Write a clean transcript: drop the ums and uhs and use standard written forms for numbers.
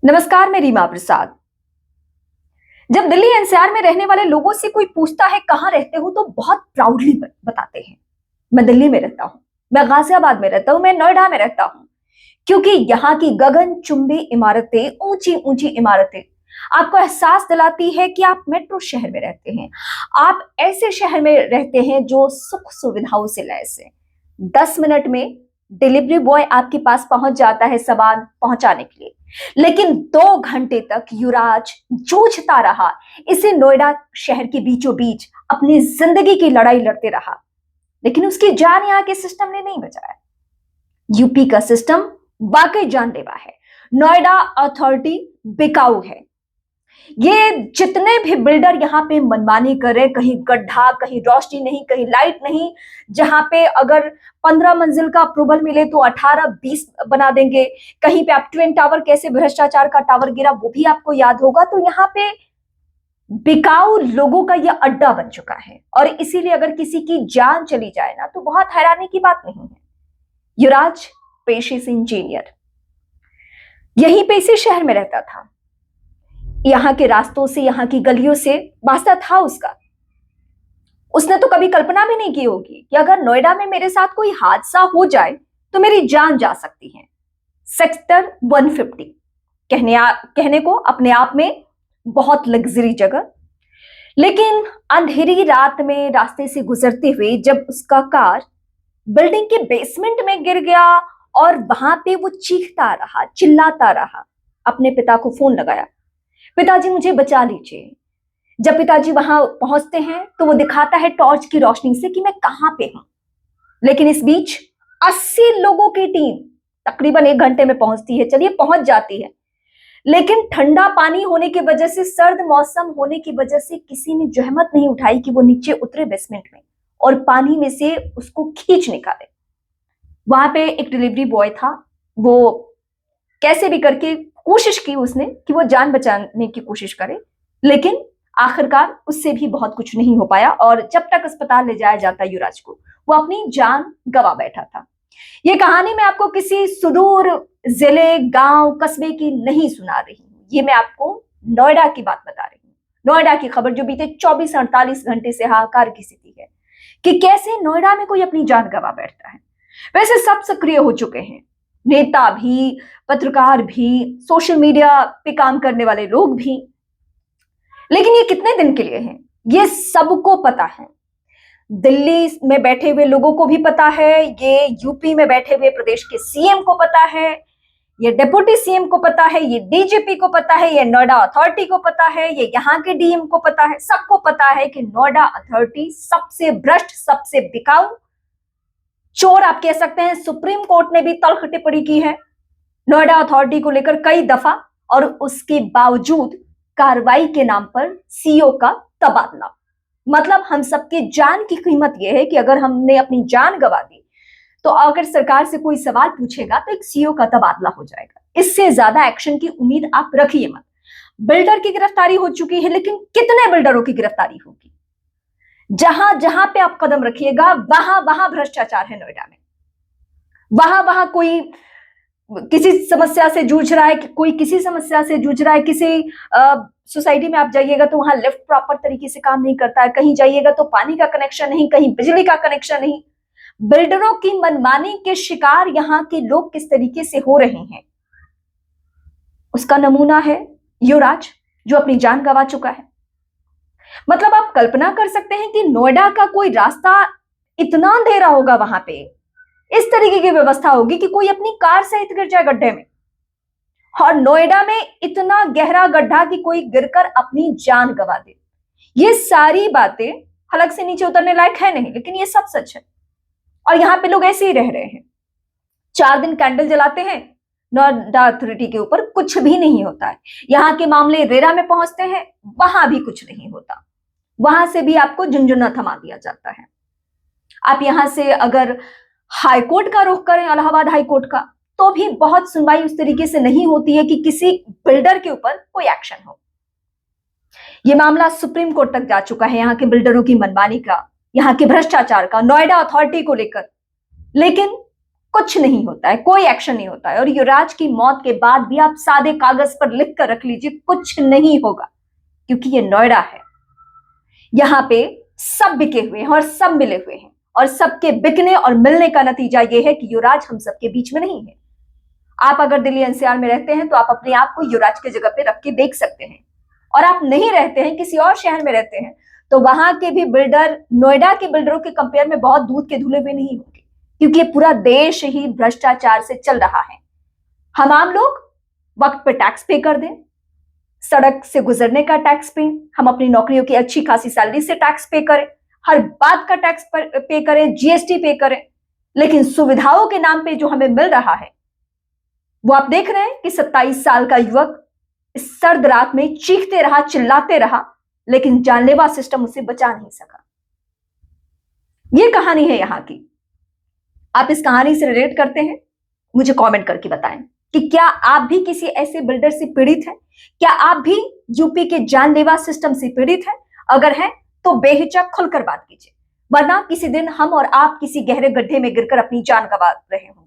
नमस्कार, मैं रीमा प्रसाद। जब दिल्ली एनसीआर में रहने वाले लोगों से कोई पूछता है कहाँ रहते हो, तो बहुत प्राउडली बताते हैं, मैं दिल्ली में रहता हूँ, मैं गाजियाबाद में रहता हूँ, मैं नोएडा में रहता हूँ। क्योंकि यहाँ की गगनचुंबी इमारतें, ऊंची ऊंची इमारतें आपको एहसास दिलाती है कि आप मेट्रो शहर में रहते हैं। आप ऐसे शहर में रहते हैं जो सुख सुविधाओं से लैस है। 10 मिनट में डिलीवरी बॉय आपके पास पहुंच जाता है सामान पहुंचाने के लिए, लेकिन 2 घंटे तक युवराज जूझता रहा। इसे नोएडा शहर के बीचों बीच अपनी जिंदगी की लड़ाई लड़ते रहा, लेकिन उसकी जान यहाँ के सिस्टम ने नहीं बचाया। यूपी का सिस्टम वाकई जानलेवा है। नोएडा अथॉरिटी बिकाऊ है। ये जितने भी बिल्डर यहाँ पे मनमानी कर रहे, कहीं गड्ढा, कहीं रोशनी नहीं, कहीं लाइट नहीं, जहां पे अगर 15 मंजिल का अप्रूवल मिले तो 18-20 बना देंगे। कहीं पे आप ट्विन टावर, कैसे भ्रष्टाचार का टावर गिरा वो भी आपको याद होगा। तो यहाँ पे बिकाऊ लोगों का यह अड्डा बन चुका है, और इसीलिए अगर किसी की जान चली जाए ना तो बहुत हैरानी की बात नहीं है। युवराज पेशे से इंजीनियर, यहीं पे इसी शहर में रहता था। यहाँ के रास्तों से, यहाँ की गलियों से वास्ता था उसका। उसने तो कभी कल्पना भी नहीं की होगी कि अगर नोएडा में मेरे साथ कोई हादसा हो जाए तो मेरी जान जा सकती है। सेक्टर 150 कहने को अपने आप में बहुत लग्जरी जगह, लेकिन अंधेरी रात में रास्ते से गुजरते हुए जब उसका कार बिल्डिंग के बेसमेंट में गिर गया और वहां पे वो चीखता रहा, चिल्लाता रहा, अपने पिता को फोन लगाया, पिताजी मुझे बचा लीजिए। जब पिताजी वहां पहुंचते हैं तो वो दिखाता है टॉर्च की रोशनी से कि मैं कहां पे हूं। लेकिन इस बीच 80 लोगों की टीम तकरीबन 1 घंटे में पहुंचती है। चलिए, पहुंच जाती है, लेकिन ठंडा पानी होने की वजह से, सर्द मौसम होने की वजह से किसी ने जहमत नहीं उठाई कि वो नीचे उतरे बेसमेंट में और पानी में से उसको खींच निकाले। वहां पे एक डिलीवरी बॉय था, वो कैसे भी करके कोशिश की उसने कि वो जान बचाने की कोशिश करे, लेकिन आखिरकार उससे भी बहुत कुछ नहीं हो पाया। और जब तक अस्पताल ले जाया जाता युवराज को, वो अपनी जान गंवा बैठा था। ये कहानी मैं आपको किसी सुदूर जिले, गांव, कस्बे की नहीं सुना रही हूँ। ये मैं आपको नोएडा की बात बता रही हूँ। नोएडा की खबर जो बीते 24-48 घंटे से हाहाकार की स्थिति है कि कैसे नोएडा में कोई अपनी जान गंवा बैठता है। वैसे सब सक्रिय हो चुके हैं, नेता भी, पत्रकार भी, सोशल मीडिया पे काम करने वाले लोग भी, लेकिन ये कितने दिन के लिए है ये सबको पता है। दिल्ली में बैठे हुए लोगों को भी पता है, ये यूपी में बैठे हुए प्रदेश के सीएम को पता है, ये डिप्टी सीएम को पता है, ये डीजीपी को पता है, ये नोएडा अथॉरिटी को पता है, ये यहाँ के डीएम को पता है। सबको पता है कि नोएडा अथॉरिटी सबसे भ्रष्ट, सबसे बिकाऊ, चोर आप कह सकते हैं। सुप्रीम कोर्ट ने भी तल्ख टिप्पणी की है नोएडा अथॉरिटी को लेकर कई दफा, और उसके बावजूद कार्रवाई के नाम पर सीईओ का तबादला। मतलब हम सबके जान की कीमत यह है कि अगर हमने अपनी जान गंवा दी तो अगर सरकार से कोई सवाल पूछेगा तो एक सीईओ का तबादला हो जाएगा। इससे ज्यादा एक्शन की उम्मीद आप रखिए मत। बिल्डर की गिरफ्तारी हो चुकी है, लेकिन कितने बिल्डरों की गिरफ्तारी होगी? जहां जहां पे आप कदम रखिएगा वहां वहां भ्रष्टाचार है नोएडा में। वहां वहां कोई किसी समस्या से जूझ रहा है, कोई किसी समस्या से जूझ रहा है। किसी सोसाइटी में आप जाइएगा तो वहां लिफ्ट प्रॉपर तरीके से काम नहीं करता है, कहीं जाइएगा तो पानी का कनेक्शन नहीं, कहीं बिजली का कनेक्शन नहीं। बिल्डरों की मनमानी के शिकार यहाँ के लोग किस तरीके से हो रहे हैं, उसका नमूना है युवराज, जो अपनी जान गंवा चुका है। मतलब आप कल्पना कर सकते हैं कि नोएडा का कोई रास्ता इतना अंधेरा होगा, वहां पे इस तरीके की व्यवस्था होगी कि कोई अपनी कार सहित गिर जाए गड्ढे में, और नोएडा में इतना गहरा गड्ढा कि कोई गिरकर अपनी जान गंवा दे। ये सारी बातें हलक से नीचे उतरने लायक है नहीं, लेकिन ये सब सच है। और यहाँ पे लोग ऐसे ही रह रहे हैं। 4 दिन कैंडल जलाते हैं, नोएडा अथॉरिटी के ऊपर कुछ भी नहीं होता है। यहाँ के मामले रेरा में पहुंचते हैं, वहां भी कुछ नहीं होता। वहां से भी आपको झुनझुना थमा दिया जाता है। आप यहां से अगर हाईकोर्ट का रुख करें, इलाहाबाद हाईकोर्ट का, तो भी बहुत सुनवाई उस तरीके से नहीं होती है कि किसी बिल्डर के ऊपर कोई एक्शन हो। यह मामला सुप्रीम कोर्ट तक जा चुका है, यहाँ के बिल्डरों की मनमानी का, यहाँ के भ्रष्टाचार का, नोएडा अथॉरिटी को लेकर, लेकिन कुछ नहीं होता है, कोई एक्शन नहीं होता है। और युवराज की मौत के बाद भी आप सादे कागज पर लिख कर रख लीजिए, कुछ नहीं होगा, क्योंकि ये नोएडा है। यहां पे सब बिके हुए हैं और सब मिले हुए हैं, और सबके बिकने और मिलने का नतीजा ये है कि युवराज हम सबके बीच में नहीं है। आप अगर दिल्ली एनसीआर में रहते हैं तो आप अपने आप को युवराज की जगह पे रख के देख सकते हैं, और आप नहीं रहते हैं, किसी और शहर में रहते हैं, तो वहां के भी बिल्डर नोएडा के बिल्डरों के कंपेयर में बहुत दूध के धुले हुए नहीं होंगे, क्योंकि ये पूरा देश ही भ्रष्टाचार से चल रहा है। हम आम लोग वक्त पे टैक्स पे कर दें, सड़क से गुजरने का टैक्स पे, हम अपनी नौकरियों की अच्छी खासी सैलरी से टैक्स पे करें, हर बात का टैक्स पे करें, जीएसटी पे करें, लेकिन सुविधाओं के नाम पे जो हमें मिल रहा है वो आप देख रहे हैं कि 27 साल का युवक इस सर्द रात में चीखते रहा, चिल्लाते रहा, लेकिन जानलेवा सिस्टम उसे बचा नहीं सका। ये कहानी है यहां की। आप इस कहानी से रिलेट करते हैं? मुझे कमेंट करके बताएं कि क्या आप भी किसी ऐसे बिल्डर से पीड़ित हैं? क्या आप भी यूपी के जानलेवा सिस्टम से पीड़ित हैं? अगर हैं तो बेहिचक खुलकर बात कीजिए, वरना किसी दिन हम और आप किसी गहरे गड्ढे में गिरकर अपनी जान गंवा रहे होंगे।